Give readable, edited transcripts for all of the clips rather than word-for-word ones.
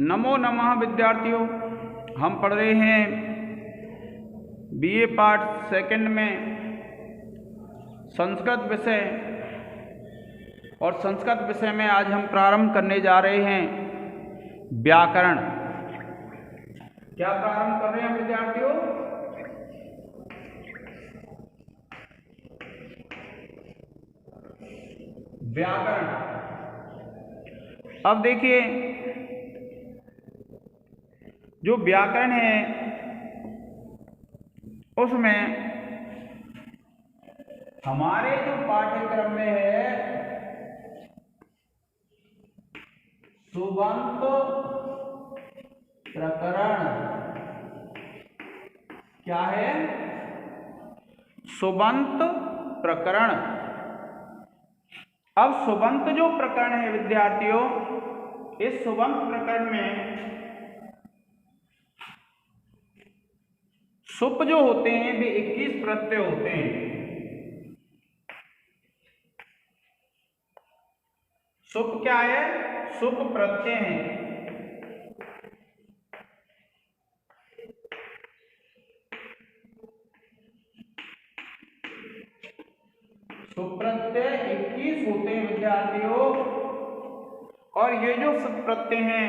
नमो नमः विद्यार्थियों, हम पढ़ रहे हैं बीए पार्ट सेकंड में संस्कृत विषय। और संस्कृत विषय में आज हम प्रारंभ करने जा रहे हैं व्याकरण। क्या प्रारंभ कर रहे हैं विद्यार्थियों? व्याकरण। अब देखिए, जो व्याकरण है उसमें हमारे जो पाठ्यक्रम में है सुबंत प्रकरण। क्या है? सुबंत प्रकरण। अब सुबंत जो प्रकरण है विद्यार्थियों, इस सुबंत प्रकरण में सुप जो होते हैं वे 21 प्रत्यय होते हैं। सुप क्या है? सुप प्रत्यय हैं। सुप प्रत्यय 21 होते हैं विद्यार्थियों। और ये जो सुप प्रत्यय हैं,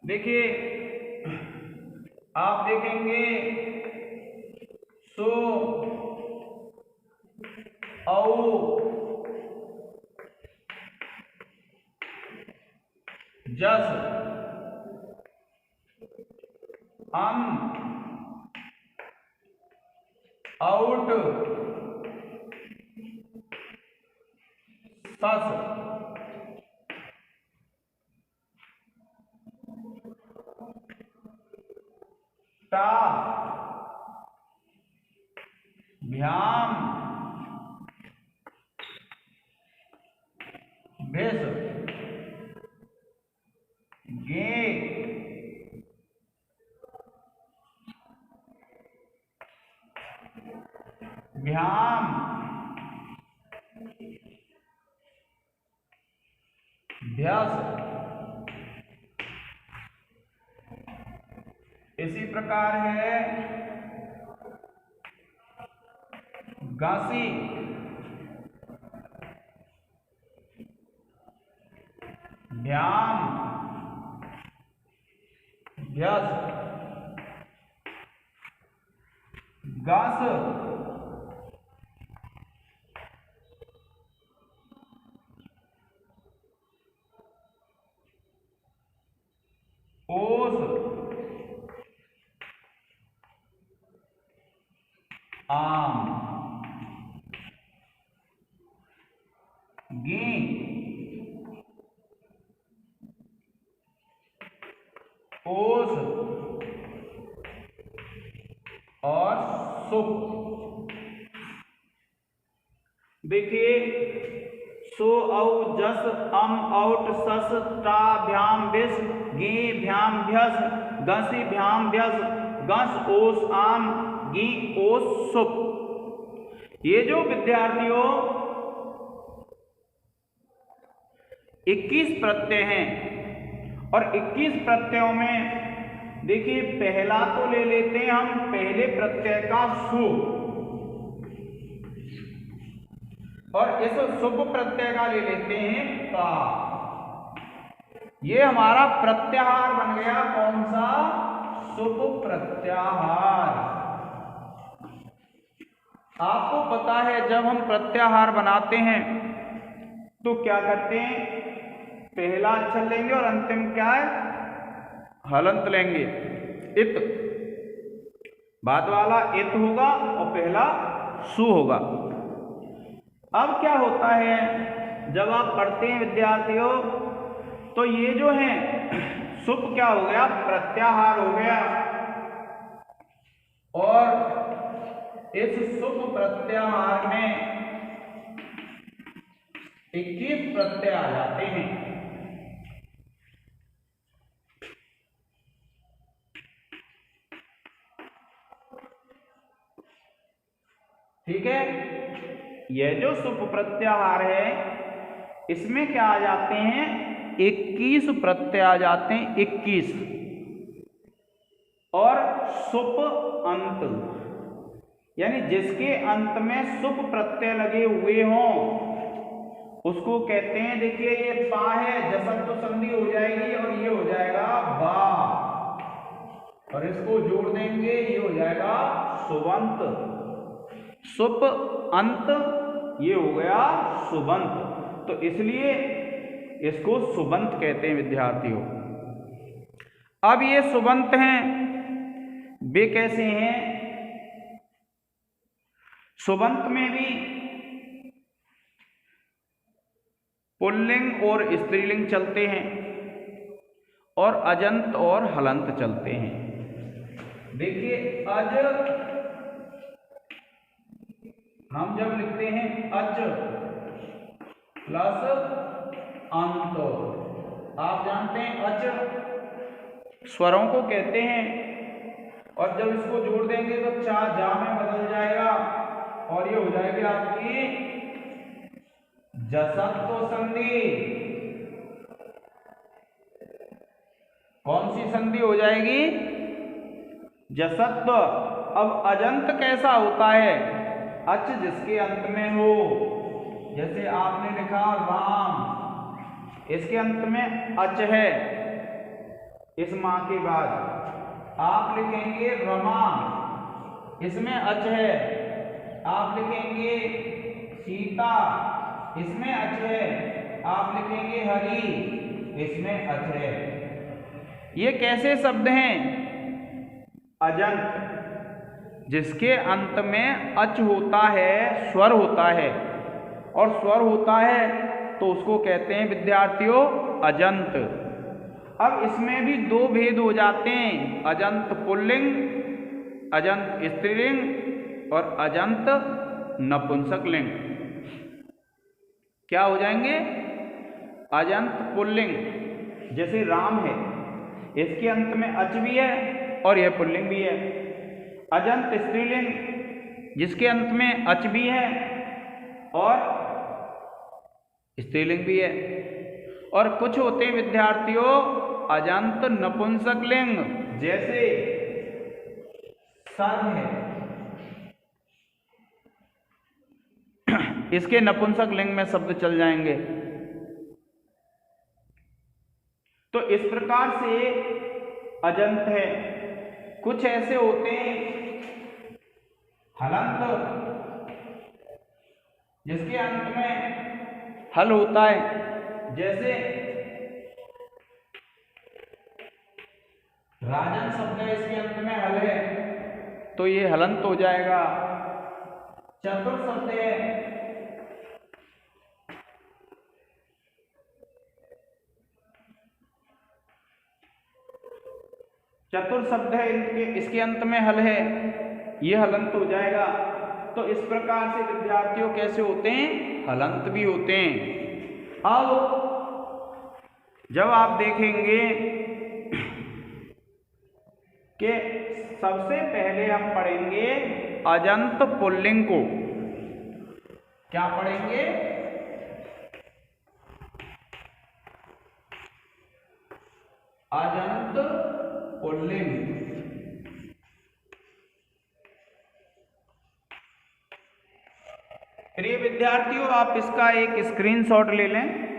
देखिए आप देखेंगे सो, औ, जस, अम, आउट, सस, टा, भ्याम, भेष, गे, भ्याम, भ्यस। इसी प्रकार है गासी, भ्याम, भ्यस, गस, ओस, आम, गे, ओस और सुप। देखिए, सो, औ, जस, अम, औट, सस, टा, भ्याम, भेष, गे, भ्याम, भ्यस, गसी, भ्याम, भ्यस, गस, ओस, आम, गी, ओस, सुप। ये जो विद्यार्थियों 21 प्रत्यय हैं। और 21 प्रत्ययों में देखिए, पहला तो ले लेते हैं हम पहले प्रत्यय का सु, और इस सुप प्रत्यय का ले लेते हैं का। ये हमारा प्रत्याहार बन गया। कौन सा? सुप प्रत्याहार। आपको पता है जब हम प्रत्याहार बनाते हैं तो क्या करते हैं? पहला अक्षर लेंगे और अंतिम क्या है? हलंत लेंगे। इत, बाद वाला इत होगा और पहला सु होगा। अब क्या होता है जब आप पढ़ते हैं विद्यार्थियों, तो ये जो है सुप क्या हो गया? प्रत्याहार हो गया। और इस सुप प्रत्याहार में 21 प्रत्यय आ जाते हैं। ठीक है, यह जो सुप प्रत्याहार है इसमें क्या आ जाते हैं? 21 प्रत्यय आ जाते हैं, 21। और सुप अंत, यानी जिसके अंत में सुप प्रत्यय लगे हुए हों उसको कहते हैं, देखिए ये पा है, जसत तो संधि हो जाएगी और ये हो जाएगा बा, और इसको जोड़ देंगे, ये हो जाएगा सुबंत। सुप अंत, ये हो गया सुबंत। तो इसलिए इसको सुबंत कहते हैं विद्यार्थियों। अब ये सुबंत हैं, वे कैसे हैं? सुबंत में भी पुल्लिंग और स्त्रीलिंग चलते हैं और अजंत और हलंत चलते हैं। देखिए अज, हम जब लिखते हैं अज प्लस अंत, आप जानते हैं अच स्वरों को कहते हैं, और जब इसको जोड़ देंगे तो चा जा में बदल जाएगा और ये हो जाएगी आपकी जसत्व संधि। कौन सी संधि हो जाएगी? जसत्व। अब अजंत कैसा होता है? अच जिसके अंत में हो, जैसे आपने लिखा राम, इसके अंत में अच है, इस मां के बाद आप लिखेंगे रमा, इसमें अच है, आप लिखेंगे सीता, इसमें अच है, आप लिखेंगे हरि, इसमें अच है। ये कैसे शब्द हैं? अजंत, जिसके अंत में अच होता है, स्वर होता है, और स्वर होता है तो उसको कहते हैं विद्यार्थियों अजंत। अब इसमें भी दो भेद हो जाते हैं, अजंत पुल्लिंग, अजंत स्त्रीलिंग और अजंत नपुंसकलिंग। क्या हो जाएंगे? अजंत पुल्लिंग, जैसे राम है, इसके अंत में अच भी है और यह पुल्लिंग भी है। अजंत स्त्रीलिंग, जिसके अंत में अच भी है और स्त्रीलिंग भी है। और कुछ होते हैं विद्यार्थियों अजंत नपुंसकलिंग, जैसे सर्व है, इसके नपुंसकलिंग में शब्द चल जाएंगे। तो इस प्रकार से अजंत है। कुछ ऐसे होते हैं हलंत, जिसके अंत में हल होता है, जैसे राजन शब्द है, इसके अंत में हल है तो ये हलंत हो जाएगा। चतुर शब्द है, चतुर शब्द है, इसके अंत में हल है, ये हलंत हो जाएगा। तो इस प्रकार से विद्यार्थियों कैसे होते हैं? हलंत भी होते हैं। अब जब आप देखेंगे कि सबसे पहले हम पढ़ेंगे अजंत पुल्लिंग को। क्या पढ़ेंगे? अजंत पुल्लिंग। प्रिय विद्यार्थियों, आप इसका एक स्क्रीनशॉट ले लें।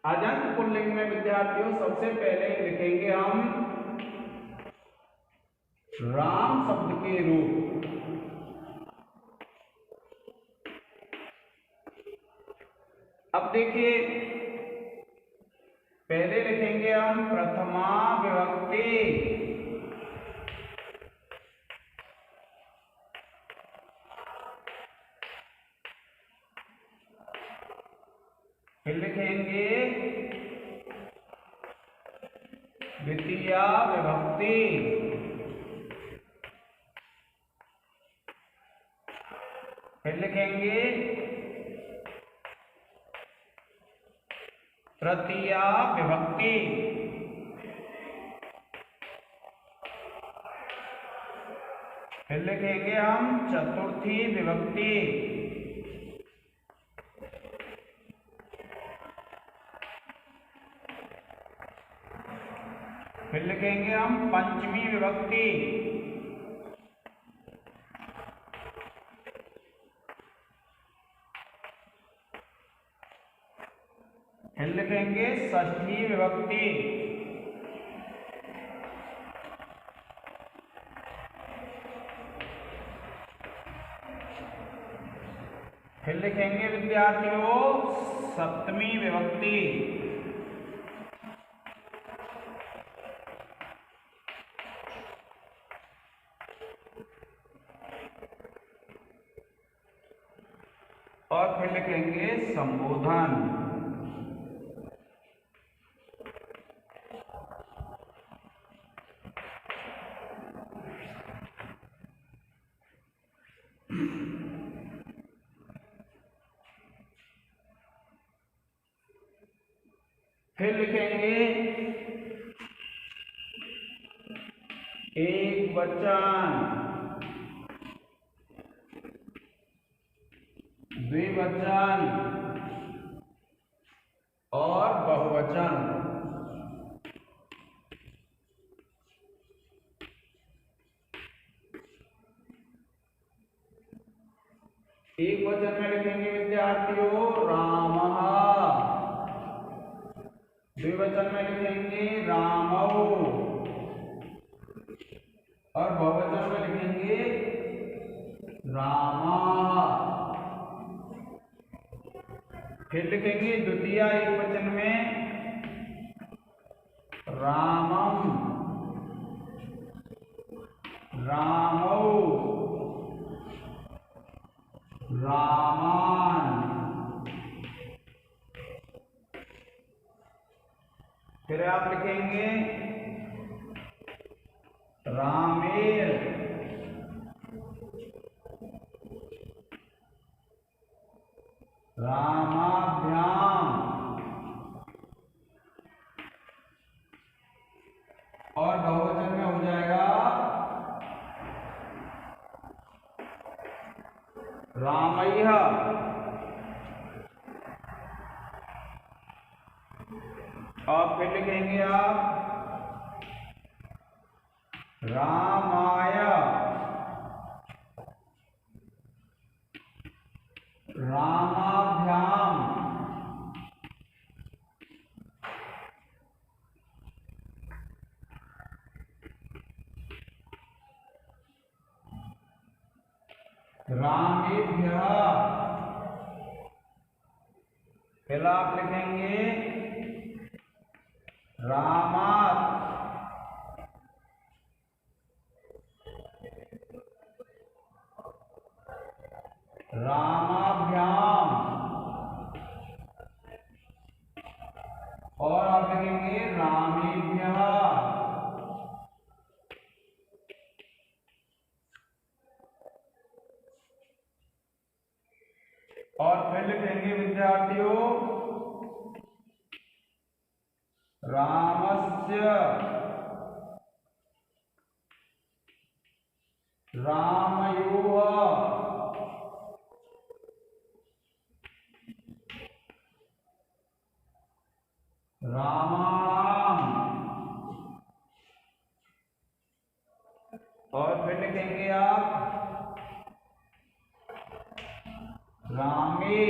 अजंत पुल्लिंग में विद्यार्थियों सबसे पहले लिखेंगे हम राम शब्द के रूप। अब देखिए, पहले लिखेंगे हम प्रथमा विभक्ति। फिर लिखेंगे द्वितीया विभक्ति। फिर लिखेंगे तृतीया विभक्ति। फिर लिखेंगे हम चतुर्थी विभक्ति। फिर लिखेंगे हम पंचमी विभक्ति। फिर लिखेंगे षष्ठी विभक्ति। फिर लिखेंगे विद्यार्थियों सप्तमी विभक्ति। और फिर लिखेंगे संबोधन। फिर लिखेंगे एक वचन, द्विवचन और बहुवचन। एक वचन में लिखेंगे विद्यार्थियों रामः। द्विवचन में लिखेंगे रामौ। और बहुवचन में लिखेंगे रामा। फिर लिखेंगे द्वितीय एक वचन में रामम, रामौ, रामान। फिर आप लिखेंगे रामेर, रामाभ्याम। और बहुवचन में हो जाएगा रामैया। और फिर लिखेंगे आप रामाय, रामाभ्याम। रामेभ्यः। फिर आप लिखेंगे रामात्, रामाभ्याम। और आप लिखेंगे रामेभ्यः। और फिर लिखेंगे विद्यार्थियों रामस्य, रामयोः, रामाणाम। और फिर लिखेंगे आप रामे।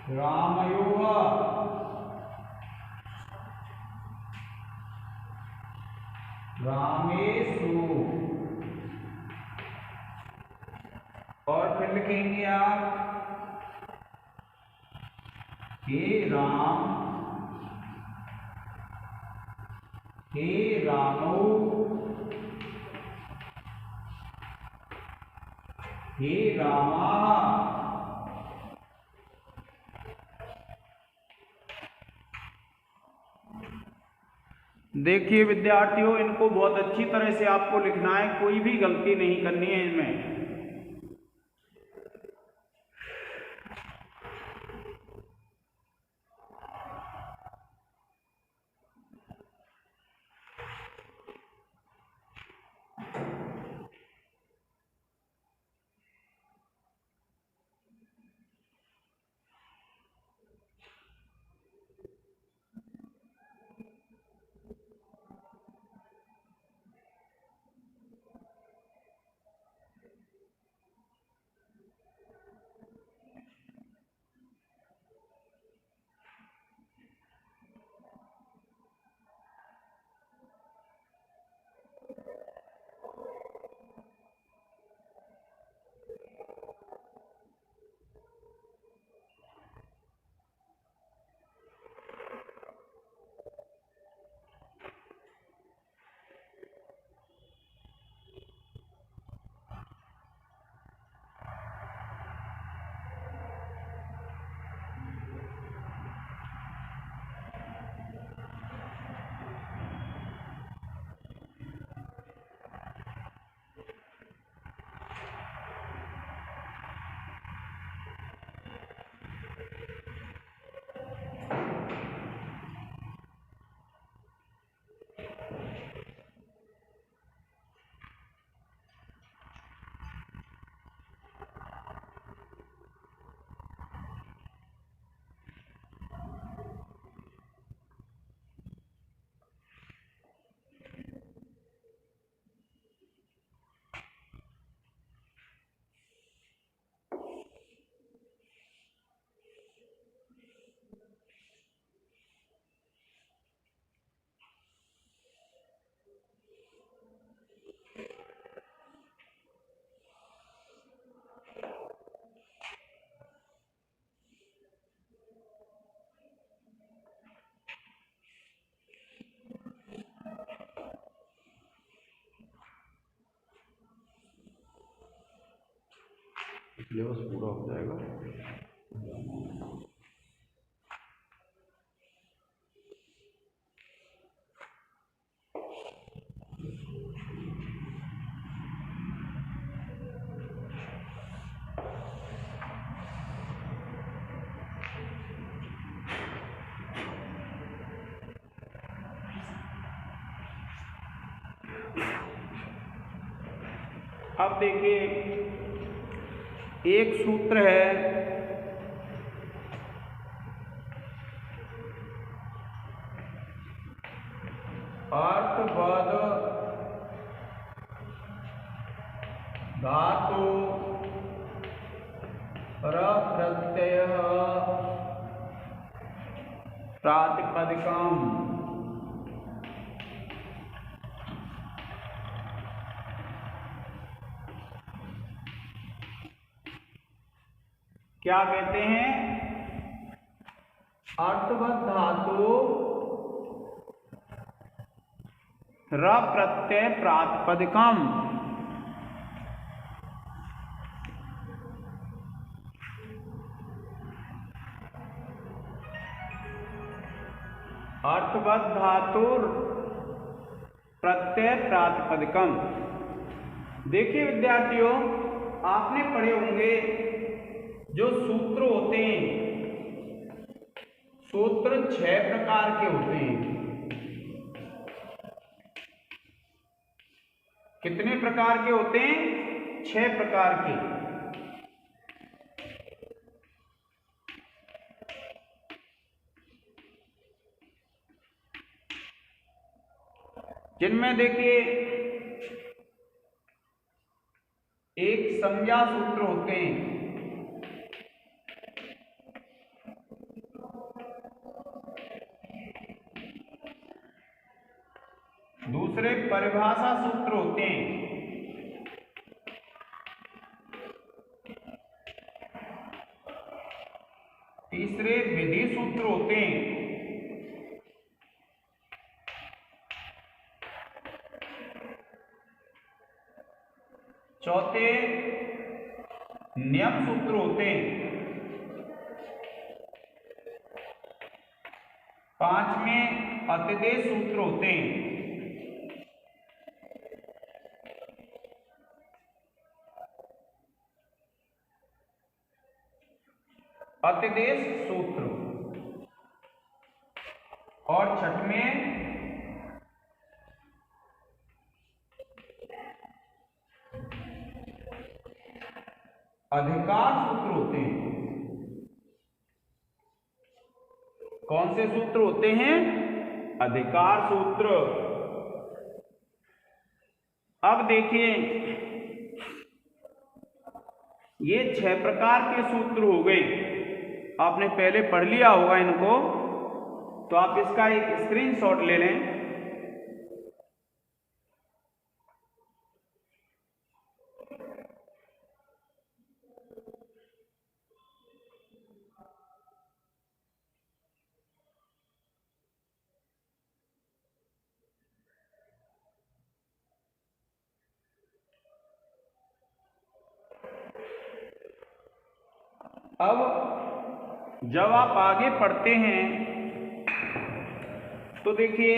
रामयोः रामेषु। और फिर लिखेंगे आप हे राम हे रामो हे रामा। देखिए विद्यार्थियों, इनको बहुत अच्छी तरह से आपको लिखना है, कोई भी गलती नहीं करनी है इनमें। सिलेबस पूरा हो जाएगा। अब देखिए, एक सूत्र है अर्थवद धातु प्रत्यय प्रातिपदिकम। क्या कहते हैं? अर्थवद धातु र प्रत्यय प्रातिपदिकम। अर्थवद धातु प्रत्यय प्रातिपदिकम। देखिए विद्यार्थियों, आपने पढ़े होंगे जो सूत्र होते हैं, सूत्र 6 प्रकार के होते हैं। कितने प्रकार के होते हैं? 6 प्रकार के। जिनमें देखिए, एक संज्ञा सूत्र होते हैं, दूसरे परिभाषा सूत्र होते हैं। तीसरे विधि सूत्र होते हैं। चौथे नियम सूत्र होते हैं। पांचवें अतिदेश सूत्र होते हैं। अतिदेश सूत्र और छठवें अधिकार सूत्र होते हैं। कौन से सूत्र होते हैं? अधिकार सूत्र। अब देखिए, ये 6 प्रकार के सूत्र हो गए। आपने पहले पढ़ लिया होगा इनको, तो आप इसका एक स्क्रीनशॉट ले लें। अब जब आप आगे पढ़ते हैं तो देखिए,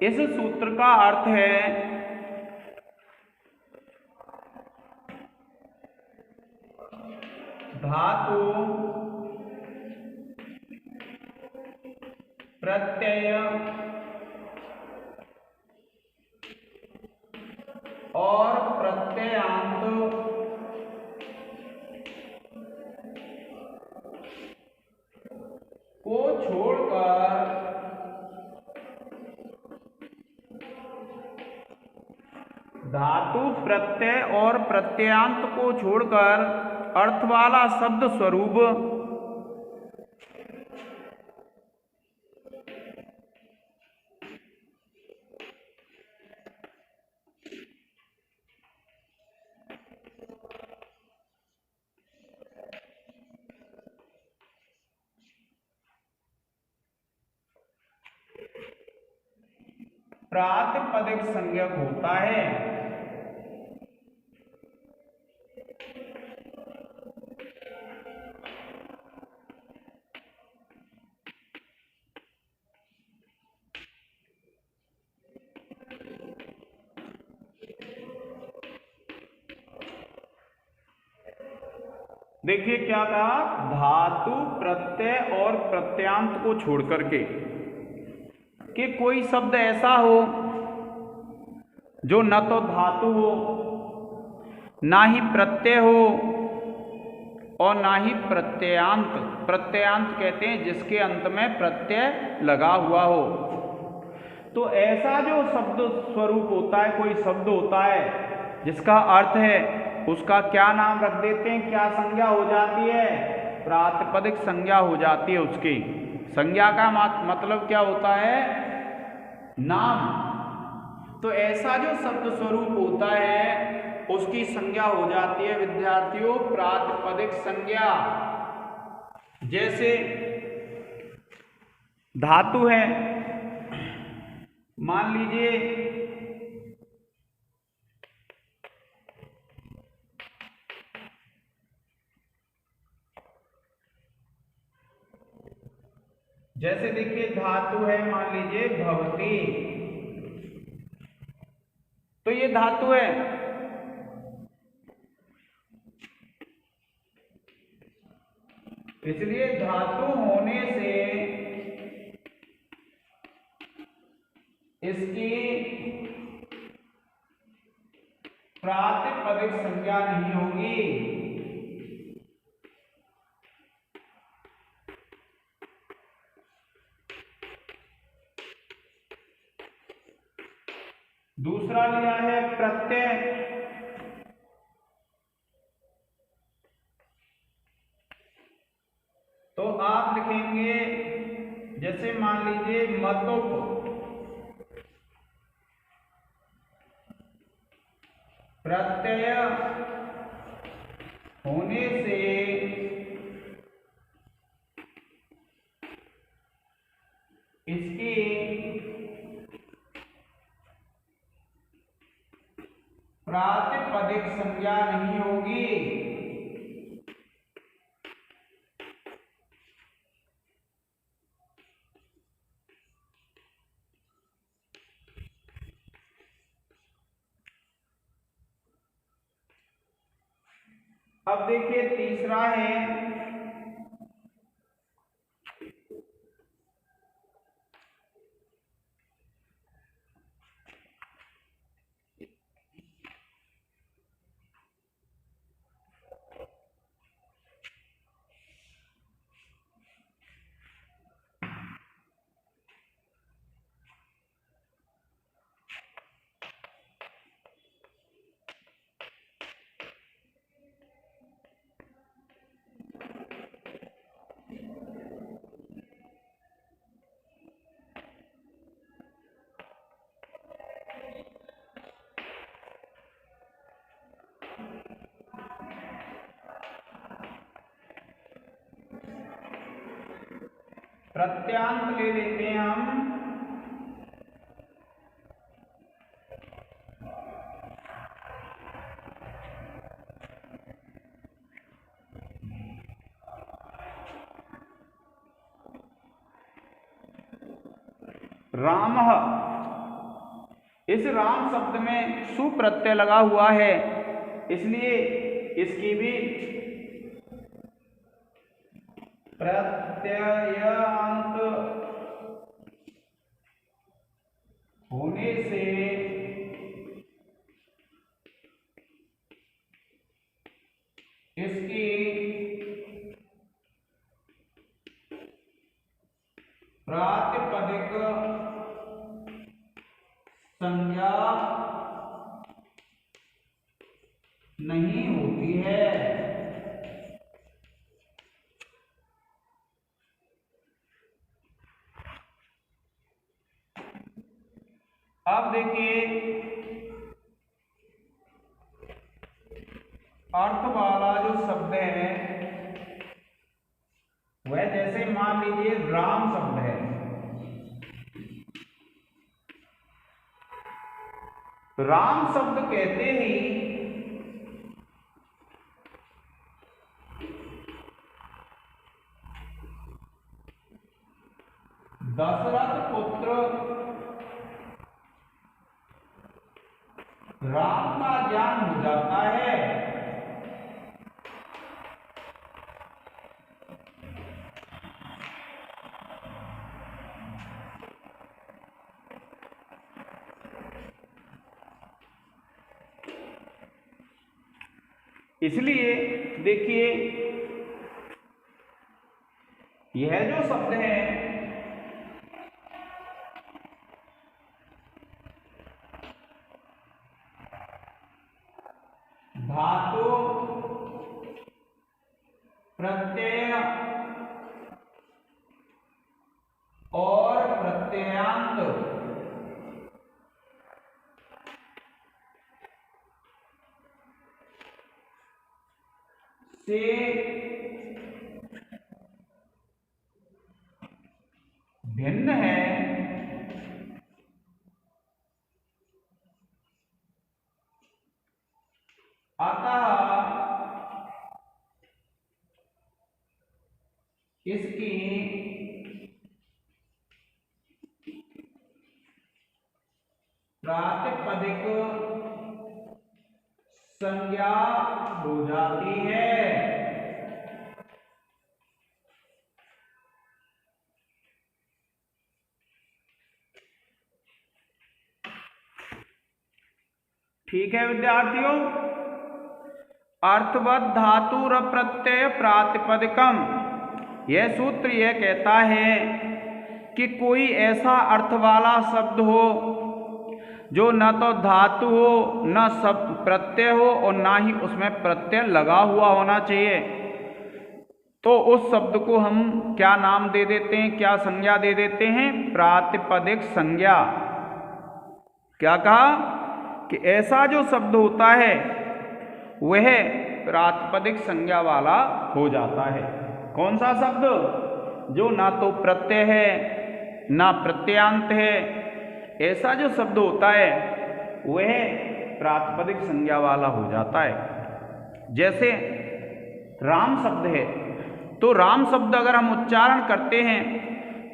इस सूत्र का अर्थ है धातु प्रत्यय और प्रत्ययांत को छोड़कर धातु प्रत्यय और प्रत्ययांत को छोड़कर अर्थ वाला शब्द स्वरूप प्रातिपदिक संज्ञक होता है। देखिए क्या कहा, धातु प्रत्यय और प्रत्यांत को छोड़ करके कि कोई शब्द ऐसा हो जो न तो धातु हो, ना ही प्रत्यय हो और ना ही प्रत्ययांत। प्रत्ययांत कहते हैं जिसके अंत में प्रत्यय लगा हुआ हो। तो ऐसा जो शब्द स्वरूप होता है, कोई शब्द होता है जिसका अर्थ है, उसका क्या नाम रख देते हैं, क्या संज्ञा हो जाती है? प्रातिपदिक संज्ञा हो जाती है। उसकी संज्ञा का मतलब क्या होता है? नाम। तो ऐसा जो शब्द स्वरूप होता है उसकी संज्ञा हो जाती है विद्यार्थियों प्रातिपदिक संज्ञा। जैसे धातु है, मान लीजिए जैसे देखिए धातु है, मान लीजिए भवती, तो ये धातु है। इसलिए धातु होने से इसकी प्रातिपदिक संज्ञा नहीं होगी। दूसरा लिया है प्रत्यय, तो आप लिखेंगे जैसे मान लीजिए मतुप, प्रत्यय होने से इसकी प्रातिपदिक संज्ञा नहीं होगी। अब देखिए तीसरा है प्रत्यांत, ले लेते हैं हम रामः। इस राम शब्द में सु प्रत्यय लगा हुआ है, इसलिए इसकी भी प्रत्ययांत होने से इसकी प्रातिपदिक संज्ञा नहीं होती है। अब देखिए अर्थ वाला जो शब्द है वह जैसे मान लीजिए राम शब्द है, राम शब्द कहते ही दशरथ पुत्र राम का ज्ञान हो जाता है। इसलिए देखिए यह जो शब्द है धातु प्रत्यय और प्रत्ययांत से भिन्न है, अतः इसकी प्रातिपदिक संज्ञा हो जाती है। ठीक है विद्यार्थियों, अर्थवत धातुर प्रत्यय प्रातिपदिकम, यह सूत्र यह कहता है कि कोई ऐसा अर्थ वाला शब्द हो जो न तो धातु हो, न सब प्रत्यय हो और ना ही उसमें प्रत्यय लगा हुआ होना चाहिए, तो उस शब्द को हम क्या नाम दे देते हैं, क्या संज्ञा दे देते हैं? प्रातिपदिक संज्ञा। क्या कहा कि ऐसा जो शब्द होता है वह प्रातिपदिक संज्ञा वाला हो जाता है। कौन सा शब्द? जो ना तो प्रत्यय है ना प्रत्ययांत है, ऐसा जो शब्द होता है वह प्रातिपदिक संज्ञा वाला हो जाता है। जैसे राम शब्द है, तो राम शब्द अगर हम उच्चारण करते हैं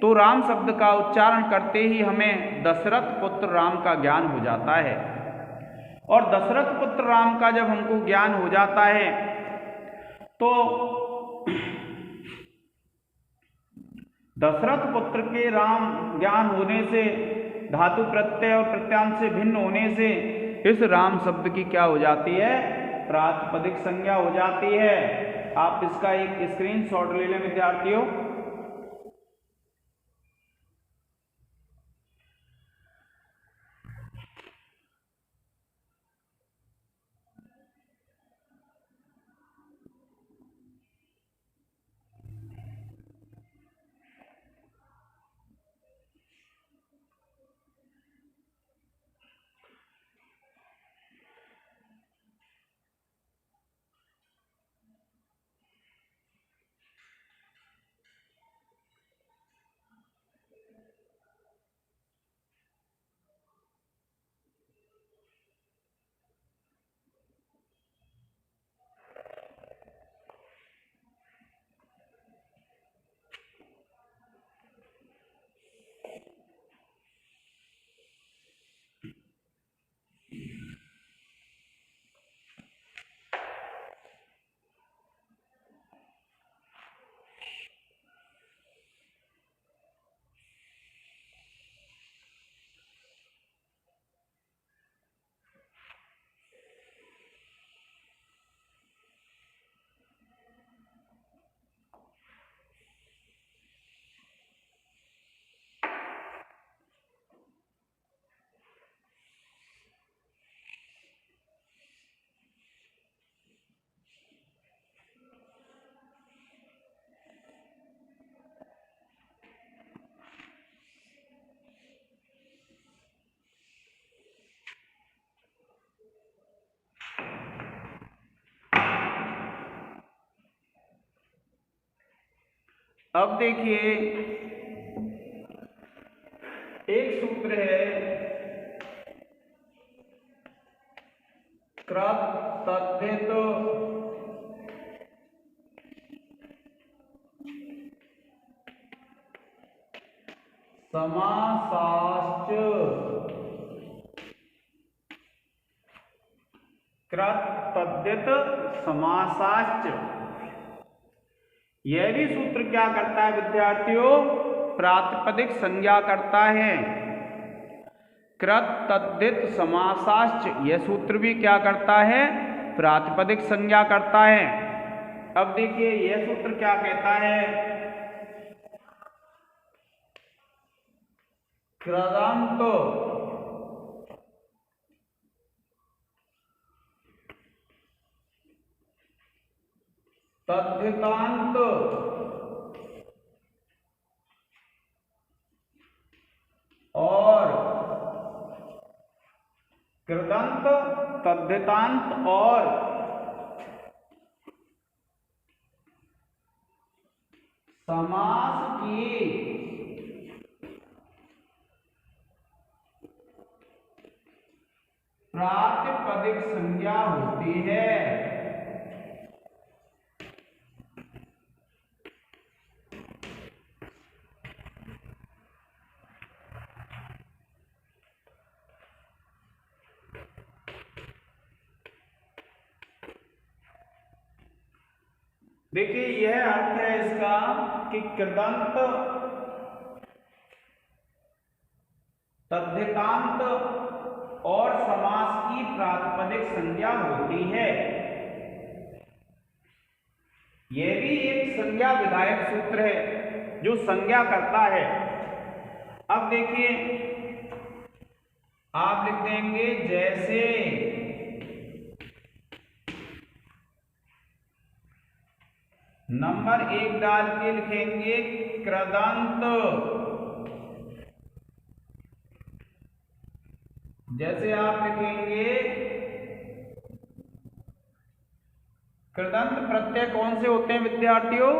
तो राम शब्द का उच्चारण करते ही हमें दशरथ पुत्र राम का ज्ञान हो जाता है। और दशरथ पुत्र राम का जब हमको ज्ञान हो जाता है तो दशरथ पुत्र के राम ज्ञान होने से, धातु प्रत्यय और प्रत्यांत से भिन्न होने से इस राम शब्द की क्या हो जाती है? प्रातिपदिक संज्ञा हो जाती है। आप इसका एक स्क्रीनशॉट ले लें विद्यार्थियों। अब देखिए एक सूत्र है, कृत तद्धित समासाश्च, कृत तद्धित समासाश्च। यह भी सूत्र क्या करता है विद्यार्थियों? प्रातिपदिक संज्ञा करता है। कृत तद्धित समासाश्च, यह सूत्र भी क्या करता है? प्रातिपदिक संज्ञा करता है। अब देखिए यह सूत्र क्या कहता है? कृदंत तद्धितांत और कृदंत तद्धितांत और समास की प्रातिपदिक संज्ञा होती है। देखिए यह अर्थ है इसका कि कृदंत तद्धितांत और समास की प्रातिपदिक संज्ञा होती है। यह भी एक संज्ञा विधायक सूत्र है जो संज्ञा करता है। अब देखिए आप लिख देंगे जैसे। नंबर 1 डाल के लिखेंगे कृदंत। जैसे आप लिखेंगे कृदंत प्रत्यय कौन से होते हैं विद्यार्थियों?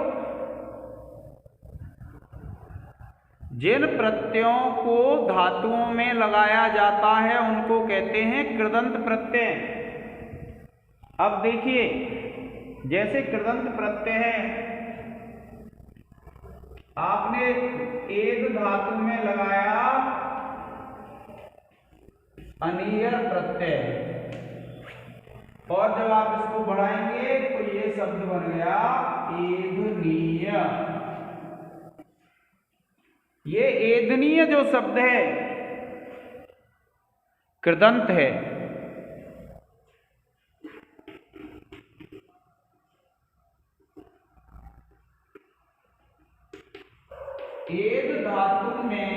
जिन प्रत्ययों को धातुओं में लगाया जाता है उनको कहते हैं कृदंत प्रत्यय। अब देखिए, जैसे कृदंत प्रत्यय है, आपने एक धातु में लगाया अनियर प्रत्यय, और जब आप इसको बढ़ाएंगे तो ये शब्द बन गया एधनीय। ये एधनीय जो शब्द है कृदंत है। एध धातु में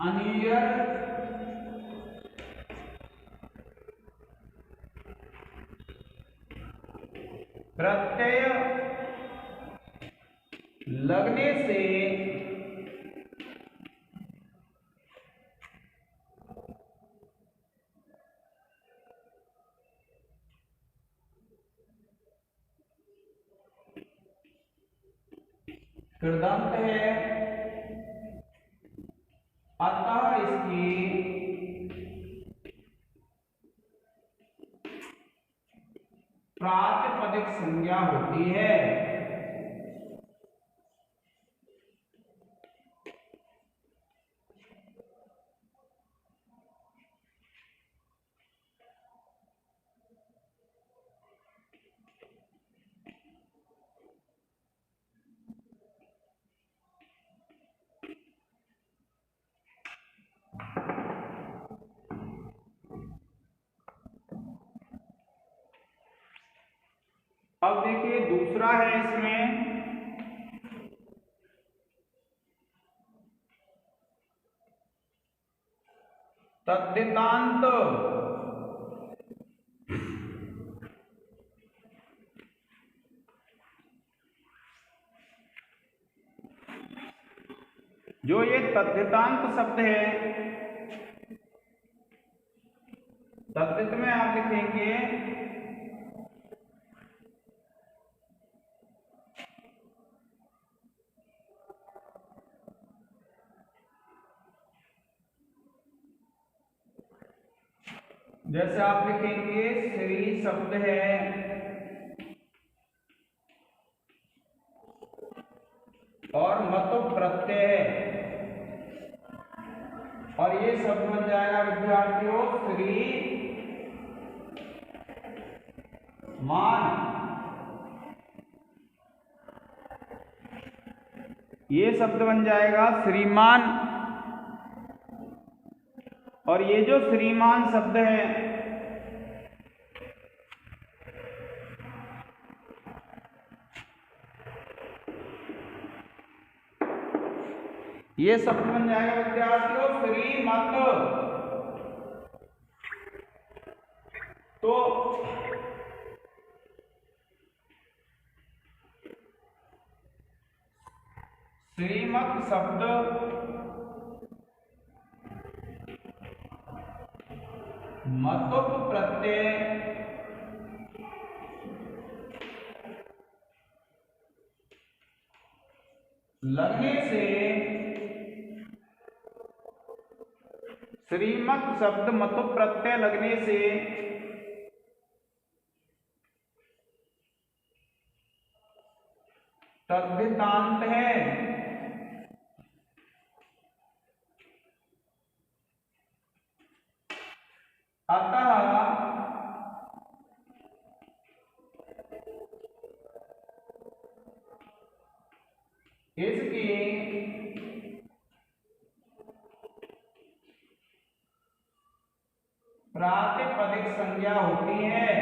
अनियर प्रत्यय लगने से कृदंत है, अतः इसकी प्रातिपदिक संज्ञा होती है। अब देखिए दूसरा है इसमें तद्धितांत। जो ये तद्धितांत शब्द है, तद्धित में आप लिखेंगे जैसे आप लिखेंगे श्री शब्द है, और मतु प्रत्यय है, और ये शब्द बन जाएगा विद्यार्थियों श्री मान। ये शब्द बन जाएगा श्रीमान। और ये जो श्रीमान शब्द है, ये शब्द बन जाएगा विद्यार्थियों श्रीमत। तो श्रीमत शब्द मतुप प्रत्यय लगने से श्रीमत शब्द मतुप प्रत्यय लगने से तद्धितांत है। अतः इसकी प्रातिपदिक संज्ञा होती है।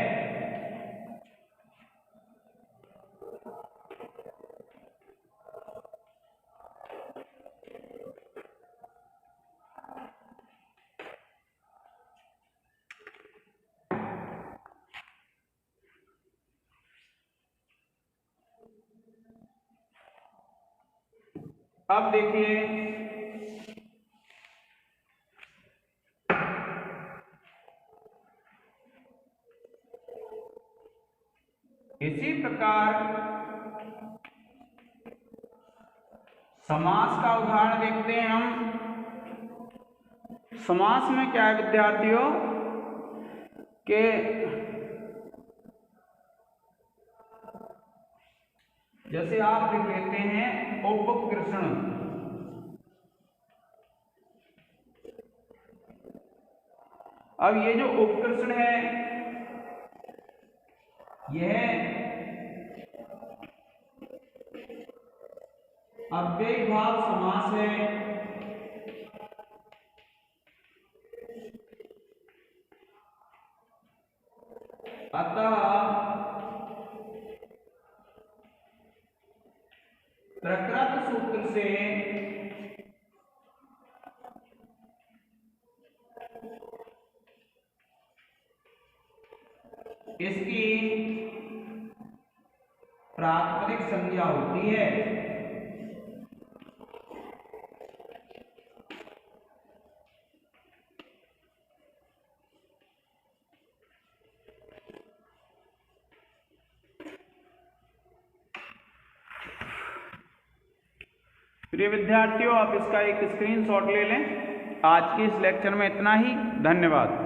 अब देखिए इसी प्रकार समास का उदाहरण देखते हैं हम। समास में क्या है विद्यार्थियों के जैसे आप लिख लेते हैं उपकृष्ण, अब ये जो उपकृष्ण है यह अव्ययीभाव समास है। अतः प्रकृत सूत्र से इसकी प्रातिपदिक संज्ञा होती है। प्रिय विद्यार्थियों, आप इसका एक स्क्रीनशॉट ले लें। आज के इस लेक्चर में इतना ही। धन्यवाद।